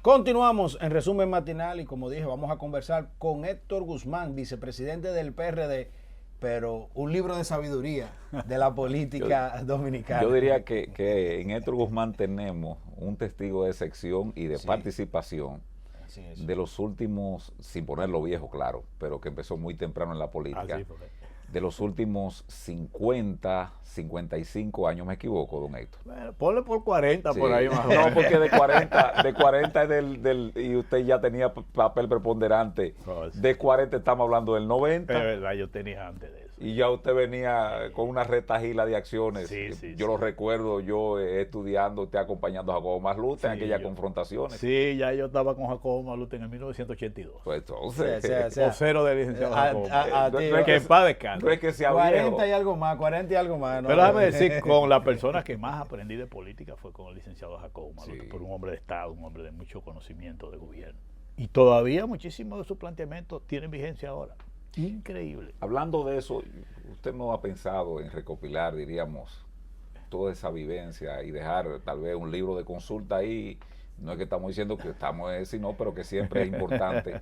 Continuamos en resumen matinal y como dije, vamos a conversar con Héctor Guzmán, vicepresidente del PRD, pero un libro de sabiduría de la política dominicana. Yo diría que en Héctor Guzmán tenemos un testigo de sección y de participación de los últimos, sin ponerlo viejo, claro, pero que empezó muy temprano en la política. De los últimos 50, 55 años, ¿me equivoco, don Héctor? Bueno, ponle por 40 Sí. por ahí más o No, menos. porque de 40 es y usted ya tenía papel preponderante. No, sí. De 40 estamos hablando del 90. Es verdad, yo tenía antes de eso. Y ya usted venía con una retahila de acciones. Sí, Yo lo recuerdo, yo estudiando, usted acompañando a Jacobo Masluta en aquellas yo- confrontaciones. Sí, ya yo estaba con Jacobo Malute en el 1982. Pues entonces, O sea, Vocero del licenciado Jacobo. no ti, es Que en paz descanse. no es que sea 40 viejo. y algo más, 40 y algo más. ¿no? Pero déjame decir, con la persona que más aprendí de política fue con el licenciado Jacobo Malute, Sí. por un hombre de Estado, un hombre de mucho conocimiento de gobierno. Y todavía muchísimos de sus planteamientos tienen vigencia ahora. Increíble. Hablando de eso, ¿usted no ha pensado en recopilar, diríamos, toda esa vivencia y dejar tal vez un libro de consulta ahí? No es que estamos diciendo que estamos sino, pero que siempre es importante.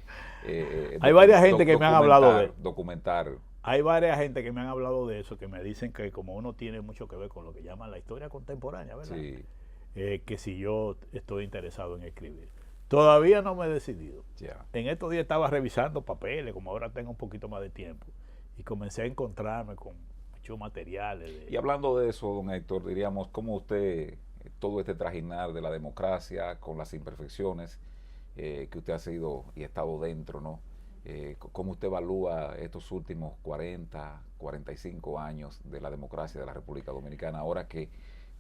Hay varias gente que me han hablado de documentar. Hay varias gente que me han hablado de eso, que me dicen que como uno tiene mucho que ver con lo que llaman la historia contemporánea, ¿verdad? Sí, Que si yo estoy interesado en escribir. Todavía no me he decidido. ya. En estos días estaba revisando papeles, como ahora tengo un poquito más de tiempo, y comencé a encontrarme con muchos materiales. Y hablando de eso, don Héctor, diríamos, ¿cómo usted, todo este trajinar de la democracia, con las imperfecciones que usted ha sido y ha estado dentro, ¿no? ¿Cómo usted evalúa estos últimos 40, 45 años de la democracia de la República Dominicana, ahora que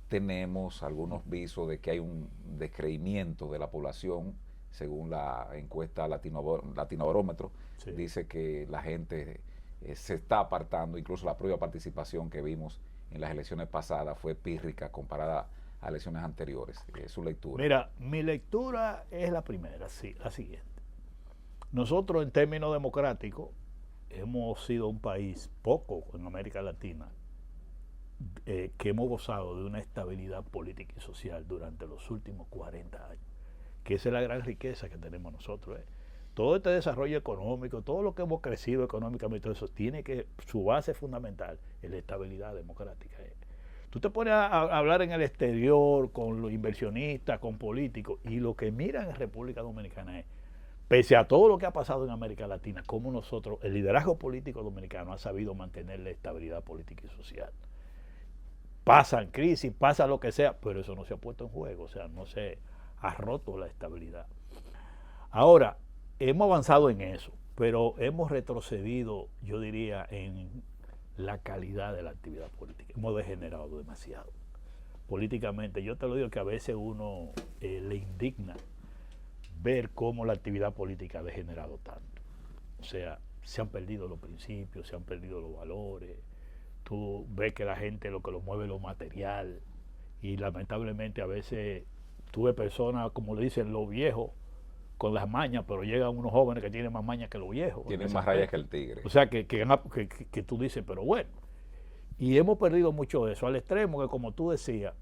tenemos algunos visos de que hay un descreimiento de la población, según la encuesta Latinobarómetro? Sí. Dice que la gente se está apartando, incluso la propia participación que vimos en las elecciones pasadas fue pírrica comparada a elecciones anteriores. Su lectura. Mira, mi lectura es la primera, sí, la siguiente. Nosotros en términos democráticos hemos sido un país poco en América Latina que hemos gozado de una estabilidad política y social durante los últimos 40 años, que esa es la gran riqueza que tenemos nosotros. Todo este desarrollo económico, todo lo que hemos crecido económicamente, todo eso tiene que, su base fundamental es la estabilidad democrática. Tú te pones a hablar en el exterior con los inversionistas, con políticos, y lo que miran en República Dominicana es, pese a todo lo que ha pasado en América Latina, cómo nosotros, el liderazgo político dominicano ha sabido mantener la estabilidad política y social. Pasan crisis, pasa lo que sea, pero eso no se ha puesto en juego, o sea, no se ha roto la estabilidad. Ahora, hemos avanzado en eso, pero hemos retrocedido, yo diría, en la calidad de la actividad política. Hemos degenerado demasiado. Políticamente, yo te lo digo que a veces uno le indigna ver cómo la actividad política ha degenerado tanto. O sea, se han perdido los principios, se han perdido los valores. Tú ves que la gente lo que lo mueve es lo material, y lamentablemente a veces tú ves personas, como le dicen, los viejos con las mañas, pero llegan unos jóvenes que tienen más mañas que los viejos. Tienen más rayas que el tigre. O sea, que tú dices, pero bueno. Y hemos perdido mucho de eso, al extremo que, como tú decías,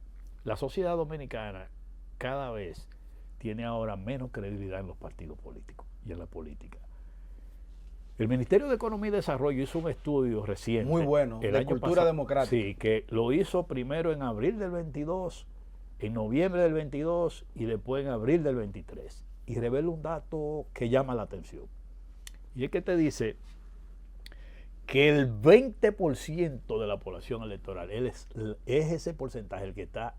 la sociedad dominicana cada vez tiene ahora menos credibilidad en los partidos políticos y en la política. El Ministerio de Economía y Desarrollo hizo un estudio reciente. Muy bueno, el de año cultura pasado, democrática. Sí, que lo hizo primero en abril del 22, en noviembre del 22 y después en abril del 23. Y revela un dato que llama la atención. Y es que te dice que el 20% de la población electoral es ese porcentaje el que está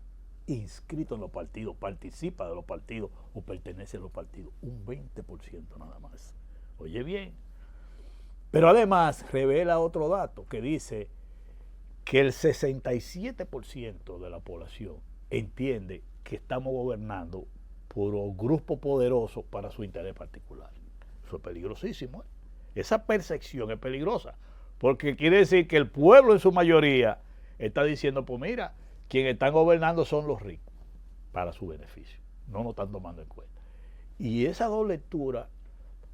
inscrito en los partidos, participa de los partidos o pertenece a los partidos. Un 20% nada más. Oye bien. Pero además revela otro dato que dice que el 67% de la población entiende que estamos gobernando por un grupo poderoso para su interés particular. Eso es peligrosísimo. Esa percepción es peligrosa, porque quiere decir que el pueblo en su mayoría está diciendo, pues mira, quienes están gobernando son los ricos para su beneficio, no nos están tomando en cuenta. Y esa doble lectura,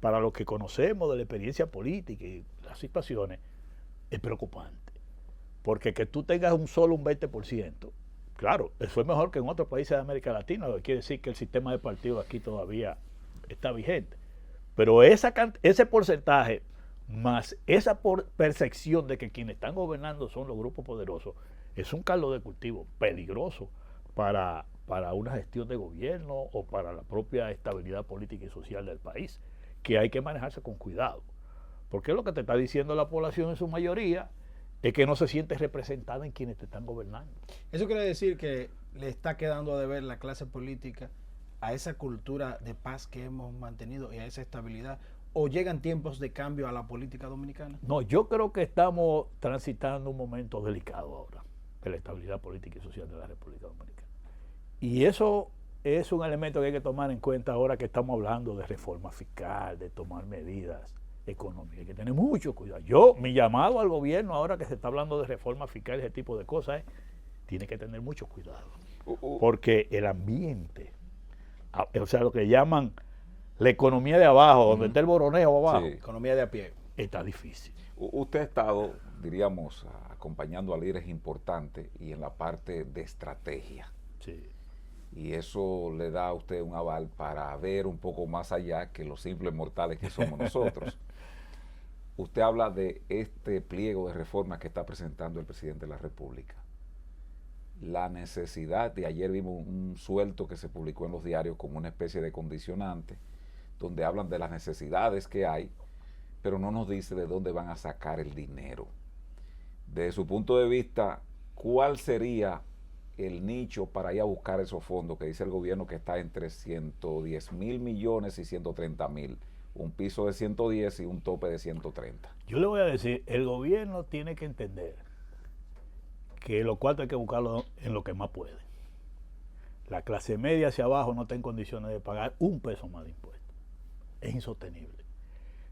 para los que conocemos de la experiencia política y las situaciones, es preocupante, porque que tú tengas un 20%, Claro, eso es mejor que en otros países de América Latina, lo que quiere decir que el sistema de partidos aquí todavía está vigente. Pero ese porcentaje, más esa percepción de que quienes están gobernando son los grupos poderosos, es un caldo de cultivo peligroso para una gestión de gobierno o para la propia estabilidad política y social del país, que hay que manejarse con cuidado. Porque lo que te está diciendo la población en su mayoría es que no se siente representada en quienes te están gobernando. Eso quiere decir que le está quedando a deber la clase política a esa cultura de paz que hemos mantenido y a esa estabilidad, o llegan tiempos de cambio a la política dominicana. No, yo creo que estamos transitando un momento delicado ahora de la estabilidad política y social de la República Dominicana. Y eso es un elemento que hay que tomar en cuenta ahora que estamos hablando de reforma fiscal, de tomar medidas económicas. Hay que tener mucho cuidado. Mi llamado al gobierno ahora que se está hablando de reforma fiscal y ese tipo de cosas tiene que tener mucho cuidado. Porque el ambiente, o sea, lo que llaman la economía de abajo, donde está el boroneo abajo, Sí. Economía de a pie. está difícil. Usted ha estado, diríamos, acompañando a líderes importantes y en la parte de estrategia. Sí. Y eso le da a usted un aval para ver un poco más allá que los simples mortales que somos nosotros. Usted habla de este pliego de reformas que está presentando el presidente de la República. La necesidad, de ayer vimos un suelto que se publicó en los diarios como una especie de condicionante, donde hablan de las necesidades que hay, pero no nos dice de dónde van a sacar el dinero. Desde su punto de vista, ¿cuál sería el nicho para ir a buscar esos fondos que dice el gobierno que está entre 110 mil millones y 130 mil? Un piso de 110 y un tope de 130. Yo le voy a decir, el gobierno tiene que entender que los cuartos hay que buscarlo en lo que más puede. La clase media hacia abajo no está en condiciones de pagar un peso más de impuestos. Es insostenible.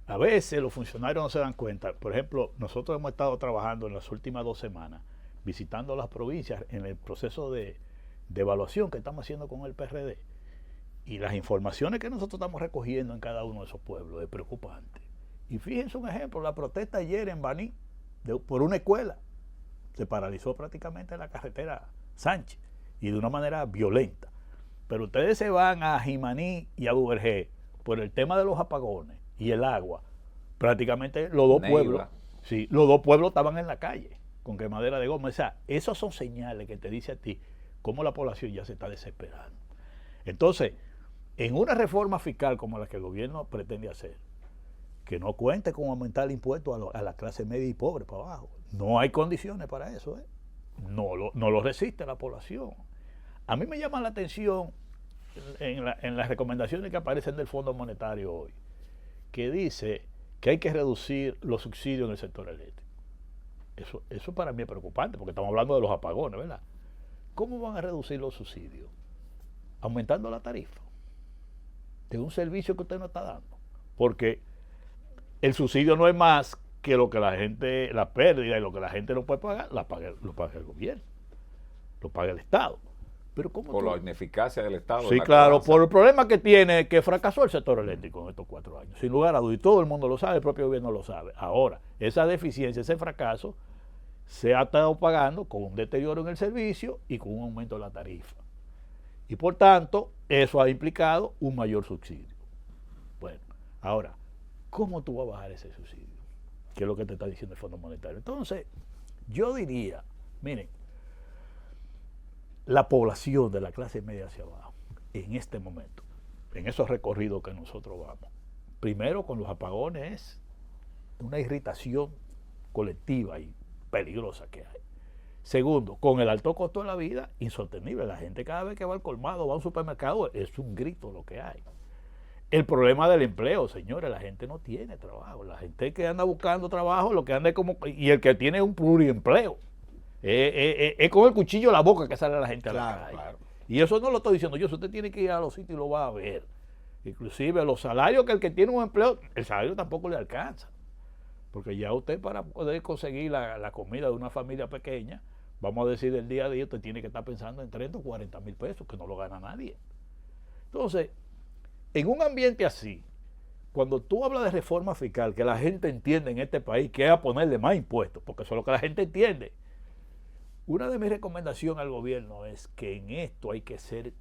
A veces los funcionarios no se dan cuenta. Por ejemplo, nosotros hemos estado trabajando en las últimas 2 semanas, visitando las provincias en el proceso de evaluación que estamos haciendo con el PRD. Y las informaciones que nosotros estamos recogiendo en cada uno de esos pueblos es preocupante. Y fíjense un ejemplo, la protesta ayer en Baní, por una escuela, se paralizó prácticamente la carretera Sánchez, y de una manera violenta. Pero ustedes se van a Jimaní y a Duvergé por el tema de los apagones y el agua. Prácticamente los dos pueblos, sí, los dos pueblos estaban en la calle con quemadera de goma. O sea, esas son señales que te dice a ti cómo la población ya se está desesperando. Entonces, en una reforma fiscal como la que el gobierno pretende hacer, que no cuente con aumentar el impuesto a la clase media y pobre para abajo, no hay condiciones para eso, no lo resiste la población. A mí me llama la atención en las recomendaciones que aparecen del Fondo Monetario hoy, que dice que hay que reducir los subsidios en el sector eléctrico. Eso para mí es preocupante, porque estamos hablando de los apagones, ¿verdad? ¿Cómo van a reducir los subsidios? Aumentando la tarifa de un servicio que usted no está dando. Porque el subsidio no es más que lo que la gente, la pérdida y lo que la gente no puede pagar, lo paga el gobierno, lo paga el Estado. Pero ¿cómo por la ineficacia del Estado. Sí, claro, por el problema que tiene, que fracasó el sector eléctrico en estos 4 años, sin lugar a dudas, y todo el mundo lo sabe, el propio gobierno lo sabe. Ahora, esa deficiencia, ese fracaso, se ha estado pagando con un deterioro en el servicio y con un aumento de la tarifa. Y por tanto, eso ha implicado un mayor subsidio. Bueno, ahora, ¿cómo tú vas a bajar ese subsidio? Que es lo que te está diciendo el Fondo Monetario. Entonces, yo diría, miren, la población de la clase media hacia abajo, en este momento, en esos recorridos que nosotros vamos, primero con los apagones es una irritación colectiva y peligrosa que hay. Segundo, con el alto costo de la vida, insostenible. La gente cada vez que va al colmado, va a un supermercado, es un grito lo que hay. El problema del empleo, señores, la gente no tiene trabajo. La gente que anda buscando trabajo, lo que anda es como... Y el que tiene un pluriempleo. Es con el cuchillo en la boca que sale la gente a la calle. Claro. Y eso no lo estoy diciendo yo, usted tiene que ir a los sitios y lo va a ver. Inclusive los salarios que el que tiene un empleo, el salario tampoco le alcanza. Porque ya usted para poder conseguir la comida de una familia pequeña, vamos a decir del día a día, usted tiene que estar pensando en 30 o 40 mil pesos, que no lo gana nadie. Entonces, en un ambiente así, cuando tú hablas de reforma fiscal, que la gente entiende en este país que es a ponerle más impuestos, porque eso es lo que la gente entiende, Una de mis recomendaciones al gobierno es que en esto hay que ser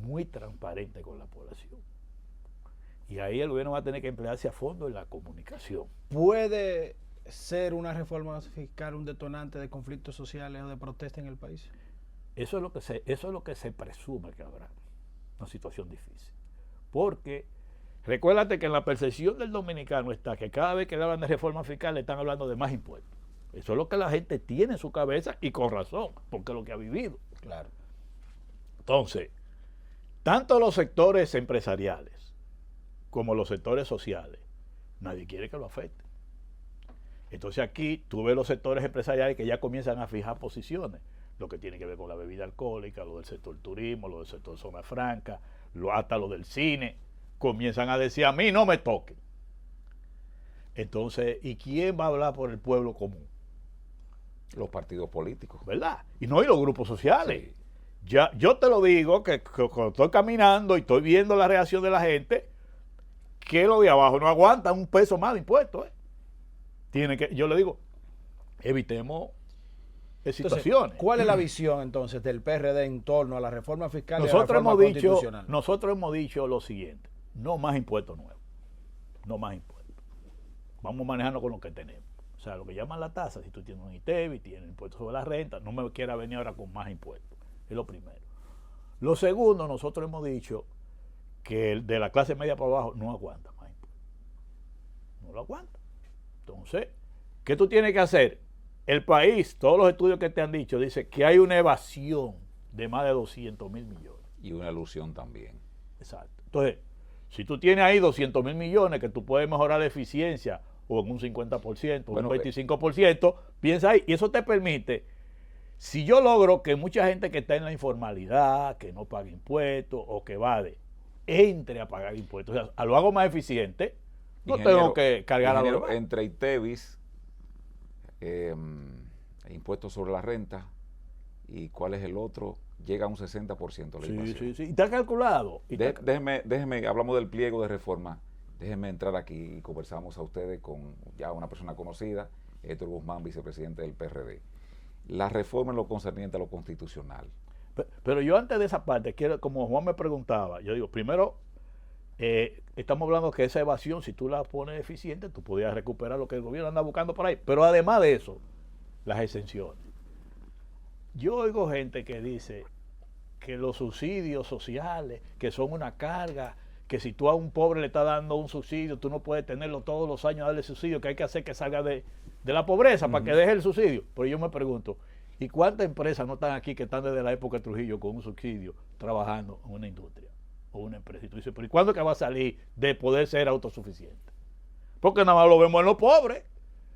muy transparente con la población. Y ahí el gobierno va a tener que emplearse a fondo en la comunicación. ¿Puede ser una reforma fiscal un detonante de conflictos sociales o de protesta en el país? Eso es lo que se presume que habrá. Una situación difícil. Porque recuérdate que en la percepción del dominicano está que cada vez que le hablan de reforma fiscal le están hablando de más impuestos. Eso es lo que la gente tiene en su cabeza y con razón, porque es lo que ha vivido. Claro. Entonces, tanto los sectores empresariales como los sectores sociales, nadie quiere que lo afecte. Entonces aquí tú ves los sectores empresariales que ya comienzan a fijar posiciones, lo que tiene que ver con la bebida alcohólica, lo del sector turismo, lo del sector zona franca, hasta lo del cine, comienzan a decir a mí no me toquen. Entonces, ¿y quién va a hablar por el pueblo común? Los partidos políticos. ¿Verdad? Y no, y los grupos sociales. Sí. Ya, yo te lo digo, que cuando estoy caminando y estoy viendo la reacción de la gente, que los de abajo no aguantan un peso más de impuestos. Yo le digo, evitemos situaciones. Entonces, ¿cuál es la visión entonces del PRD en torno a la reforma fiscal y a la Nosotros reforma constitucional? nosotros hemos dicho lo siguiente: no más impuestos nuevos, no más impuestos. Vamos manejando con lo que tenemos. O sea, lo que llaman la tasa, si tú tienes un ITEVI, tienes impuestos sobre la renta, no me quiera venir ahora con más impuestos. Es lo primero. Lo segundo, nosotros hemos dicho que el de la clase media para abajo no aguanta más impuestos. No lo aguanta. Entonces, ¿qué tú tienes que hacer? El país, todos los estudios que te han dicho, dice que hay una evasión de más de 200 mil millones. Y una ilusión también. Exacto. Entonces, si tú tienes ahí 200 mil millones que tú puedes mejorar la eficiencia o en un 50%, Bueno, un 25%, piensa ahí, y eso te permite, si yo logro que mucha gente que está en la informalidad, que no paga impuestos o que evade, entre a pagar impuestos, o sea, lo hago más eficiente, no tengo que cargar a los demás. Entre ITEVIS, impuestos sobre la renta, y cuál es el otro, llega a un 60% la inflación. Sí. Y está calculado. Déjeme, hablamos del pliego de reforma. Déjenme entrar aquí y conversamos a ustedes con ya una persona conocida, Héctor Guzmán, vicepresidente del PRD. La reforma en lo concerniente a lo constitucional. Pero yo antes de esa parte, quiero, como Juan me preguntaba, yo digo, primero, estamos hablando que esa evasión, si tú la pones eficiente, tú podrías recuperar lo que el gobierno anda buscando por ahí. Pero además de eso, las exenciones. Yo oigo gente que dice que los subsidios sociales, que son una carga, que si tú a un pobre le estás dando un subsidio, tú no puedes tenerlo todos los años, darle subsidio, que hay que hacer que salga de la pobreza para que deje el subsidio. Pero yo me pregunto, ¿y cuántas empresas no están aquí que están desde la época de Trujillo con un subsidio trabajando en una industria o una empresa? Y tú dices, pero ¿y cuándo que va a salir de poder ser autosuficiente? Porque nada más lo vemos en los pobres.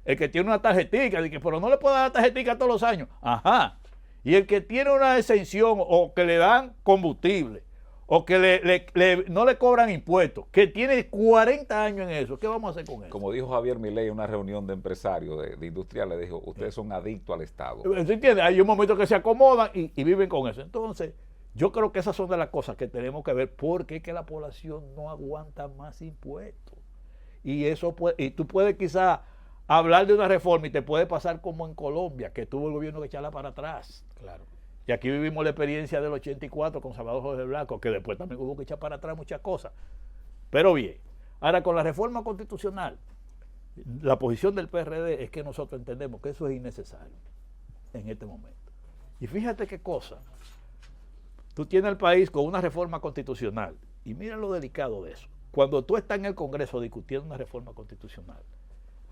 El que tiene una tarjetita, pero no le puede dar la tarjetita todos los años. Ajá. Y el que tiene una exención o que le dan combustible o que no le cobran impuestos, que tiene 40 años en eso, ¿qué vamos a hacer con eso? Como dijo Javier Milei en una reunión de empresarios, de industriales, dijo, ustedes son adictos al Estado. ¿Se entiende? Hay un momento que se acomodan y viven con eso. Entonces, yo creo que esas son de las cosas que tenemos que ver, porque es que la población no aguanta más impuestos. Y eso y tú puedes quizás hablar de una reforma y te puede pasar como en Colombia, que tuvo el gobierno que echarla para atrás. Claro. Y aquí vivimos la experiencia del 84 con Salvador Jorge Blanco, que después también hubo que echar para atrás muchas cosas. Pero bien, ahora con la reforma constitucional, la posición del PRD es que nosotros entendemos que eso es innecesario en este momento. Y fíjate qué cosa, tú tienes el país con una reforma constitucional, y mira lo delicado de eso. Cuando tú estás en el Congreso discutiendo una reforma constitucional,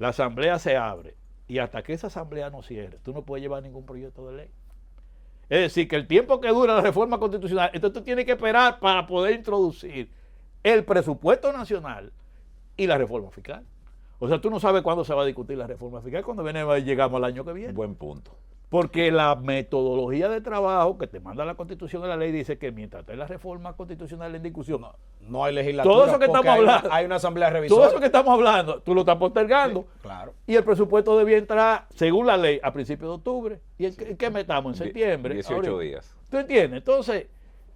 la asamblea se abre, y hasta que esa asamblea no cierre, tú no puedes llevar ningún proyecto de ley. Es decir, que el tiempo que dura la reforma constitucional, entonces tú tienes que esperar para poder introducir el presupuesto nacional y la reforma fiscal. O sea, tú no sabes cuándo se va a discutir la reforma fiscal, cuando llegamos al año que viene. Buen punto. Porque la metodología de trabajo que te manda la Constitución de la ley dice que mientras esté la reforma constitucional en discusión, no hay legislatura. Todo eso que estamos hablando, hay una asamblea revisora. Todo eso que estamos hablando, tú lo estás postergando. Sí, claro. Y el presupuesto debía entrar, según la ley, a principios de octubre. ¿Y en qué metamos? En septiembre. 18 ahorita. días. ¿Tú entiendes? Entonces,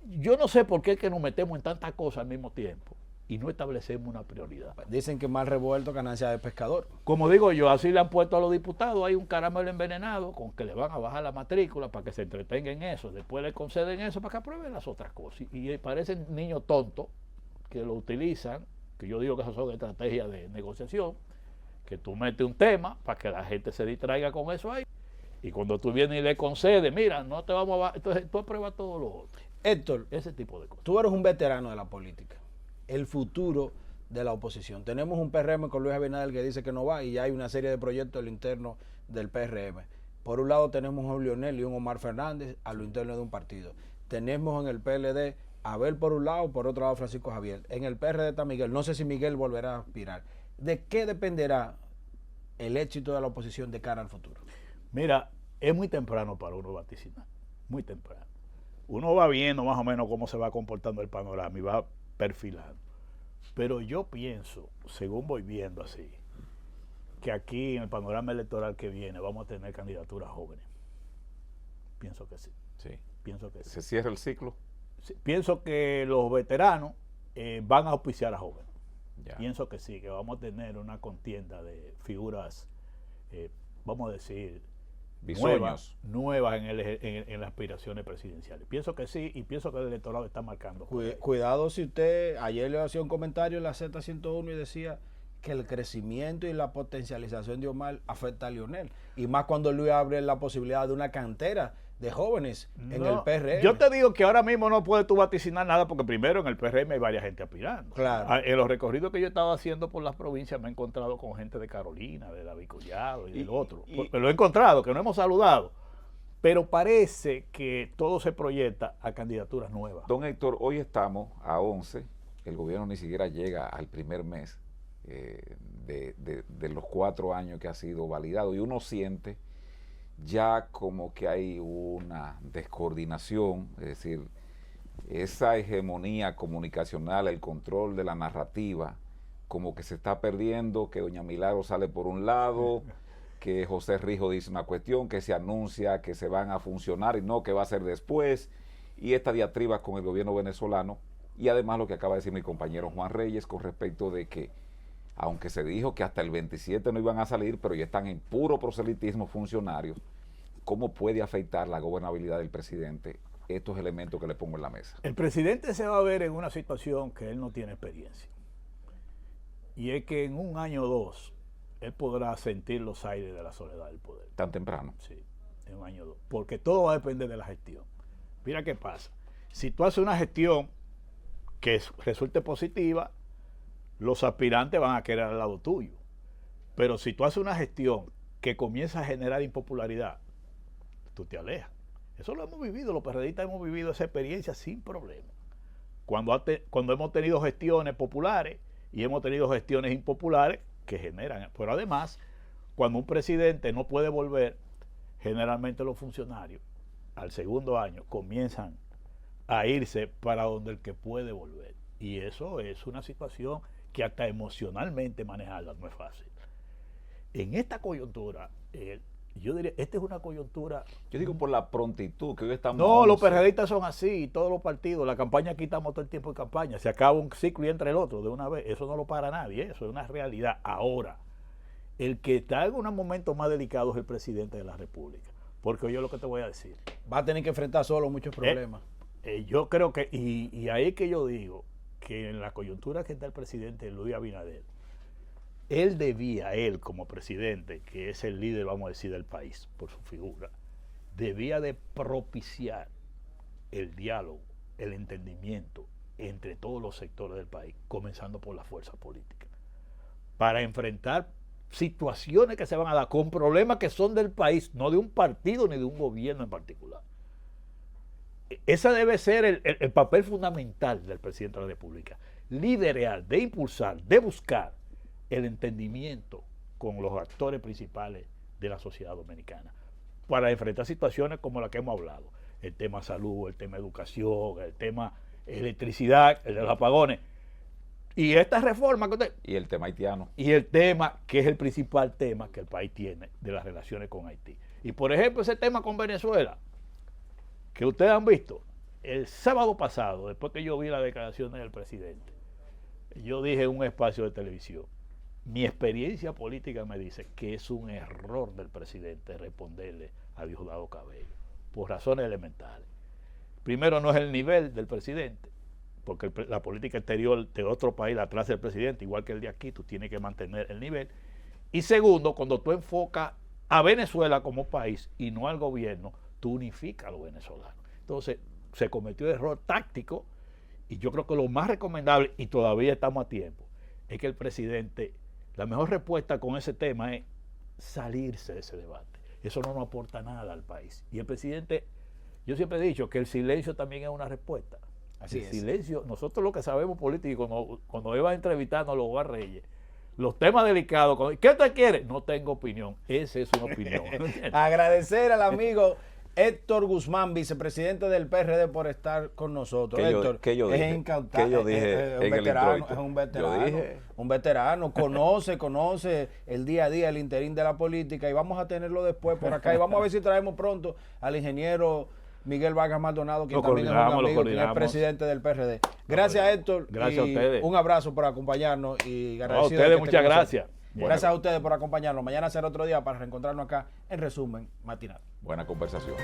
yo no sé por qué es que nos metemos en tantas cosas al mismo tiempo. y no establecemos una prioridad. Dicen que mal revuelto, ganancia de pescador. Como digo yo, así le han puesto a los diputados, hay un caramelo envenenado con que le van a bajar la matrícula para que se entretengan en eso, después le conceden eso para que aprueben las otras cosas. Y parecen niños tontos que lo utilizan, que yo digo que esas son estrategias de negociación, que tú metes un tema para que la gente se distraiga con eso ahí, y cuando tú vienes y le concedes, mira, no te vamos a bajar, entonces tú apruebas todo lo otro. Héctor, Ese tipo de cosas. tú eres un veterano de la política, el futuro de la oposición. Tenemos un PRM con Luis Abinader que dice que no va y ya hay una serie de proyectos al interno del PRM. Por un lado tenemos a un Leonel y un Omar Fernández a lo interno de un partido. Tenemos en el PLD a Abel por un lado, por otro lado Francisco Javier. En el PRD está Miguel. No sé si Miguel volverá a aspirar. ¿De qué dependerá el éxito de la oposición de cara al futuro? Mira, es muy temprano para uno vaticinar, muy temprano. Uno va viendo más o menos cómo se va comportando el panorama y va perfilando. Pero yo pienso, según voy viendo así, que aquí en el panorama electoral que viene vamos a tener candidaturas jóvenes. Pienso que sí. Sí. Pienso que sí. ¿Se cierra el ciclo? Sí, pienso que los veteranos van a auspiciar a jóvenes. Ya. Pienso que sí, que vamos a tener una contienda de figuras, vamos a decir, Bisoños. nuevas en las aspiraciones presidenciales. Pienso que sí, y pienso que el electorado está marcando. Cuidado si usted, ayer le hacía un comentario en la Z101 y decía que el crecimiento y la potencialización de Omar afecta a Leonel. Y más cuando Luis abre la posibilidad de una cantera de jóvenes en el PRM. Yo te digo que ahora mismo no puedes tú vaticinar nada porque primero en el PRM hay varias gente aspirando. Claro. En los recorridos que yo estaba haciendo por las provincias me he encontrado con gente de Carolina, de David Collado y del otro. Pero lo he encontrado, que no hemos saludado. Pero parece que todo se proyecta a candidaturas nuevas. Don Héctor, hoy estamos a 11, el gobierno ni siquiera llega al primer mes de los 4 años que ha sido validado y uno siente ya como que hay una descoordinación, es decir, esa hegemonía comunicacional, el control de la narrativa, como que se está perdiendo, que doña Milagro sale por un lado, que José Rijo dice una cuestión, que se anuncia que se van a funcionar y no, que va a ser después, y esta diatriba con el gobierno venezolano, y además lo que acaba de decir mi compañero Juan Reyes con respecto de que, aunque se dijo que hasta el 27 no iban a salir, pero ya están en puro proselitismo funcionarios, ¿cómo puede afectar la gobernabilidad del presidente estos elementos que le pongo en la mesa? El presidente se va a ver en una situación que él no tiene experiencia. Y es que en un año o dos, él podrá sentir los aires de la soledad del poder. ¿Tan temprano? Sí, en un año o dos. Porque todo va a depender de la gestión. Mira qué pasa. Si tú haces una gestión que resulte positiva, los aspirantes van a querer al lado tuyo. Pero si tú haces una gestión que comienza a generar impopularidad, tú te alejas. Eso lo hemos vivido, los PRDistas hemos vivido esa experiencia sin problema. Cuando hemos tenido gestiones populares y hemos tenido gestiones impopulares que generan. Pero además, cuando un presidente no puede volver, generalmente los funcionarios al segundo año comienzan a irse para donde el que puede volver. Y eso es una situación que hasta emocionalmente manejarla no es fácil. En esta coyuntura, yo diría, esta es una coyuntura... Yo digo por la prontitud que hoy estamos... No, los PRDistas son así, todos los partidos. La campaña, aquí estamos todo el tiempo en campaña. Se acaba un ciclo y entra el otro de una vez. Eso no lo para nadie, eso es una realidad. Ahora, el que está en unos momentos más delicados es el presidente de la República. Porque oye lo que te voy a decir. Va a tener que enfrentar solo muchos problemas. Yo creo que, y ahí es que yo digo, que en la coyuntura que está el presidente Luis Abinader, él como presidente, que es el líder, vamos a decir, del país, por su figura, debía de propiciar el diálogo, el entendimiento entre todos los sectores del país, comenzando por la fuerza política, para enfrentar situaciones que se van a dar con problemas que son del país, no de un partido ni de un gobierno en particular. Ese debe ser el papel fundamental del presidente de la República, liderar, de impulsar, de buscar el entendimiento con los actores principales de la sociedad dominicana para enfrentar situaciones como la que hemos hablado, el tema salud, el tema educación, el tema electricidad, el de los apagones, y esta reforma que y el tema haitiano, y el tema que es el principal tema que el país tiene de las relaciones con Haití. Y por ejemplo ese tema con Venezuela, que ustedes han visto, el sábado pasado, después que yo vi las declaraciones del presidente, Yo dije en un espacio de televisión, mi experiencia política me dice que es un error del presidente responderle a Diosdado Cabello, por razones elementales. Primero, no es el nivel del presidente, porque la política exterior de otro país la trae el presidente, igual que el de aquí, tú tienes que mantener el nivel. Y segundo, cuando tú enfocas a Venezuela como país y no al gobierno, tú unificas a los venezolanos. Entonces, se cometió el error táctico, y yo creo que lo más recomendable, y todavía estamos a tiempo, es que el presidente, la mejor respuesta con ese tema es salirse de ese debate. Eso no nos aporta nada al país. Y el presidente, yo siempre he dicho que el silencio también es una respuesta. Así el es. silencio, nosotros lo que sabemos políticos, cuando iba a entrevistarnos a los Hogar Reyes, los temas delicados, ¿qué usted quiere? No tengo opinión. Esa es una opinión. Agradecer al amigo Héctor Guzmán, vicepresidente del PRD, por estar con nosotros. Héctor, ¿qué yo dije? encantado. ¿Qué yo dije en el introito? Es un veterano. Yo dije. Un veterano, conoce el día a día, el interín de la política, y vamos a tenerlo después por acá. Y vamos a ver si traemos pronto al ingeniero Miguel Vargas Maldonado, quien también es un amigo, quien es presidente del PRD. Gracias, Héctor. Gracias a ustedes. Un abrazo por acompañarnos y agradecido. A ustedes, muchas gracias. Gracias a ustedes por acompañarnos. Mañana será otro día para reencontrarnos acá en Resumen Matinal. Buena conversación.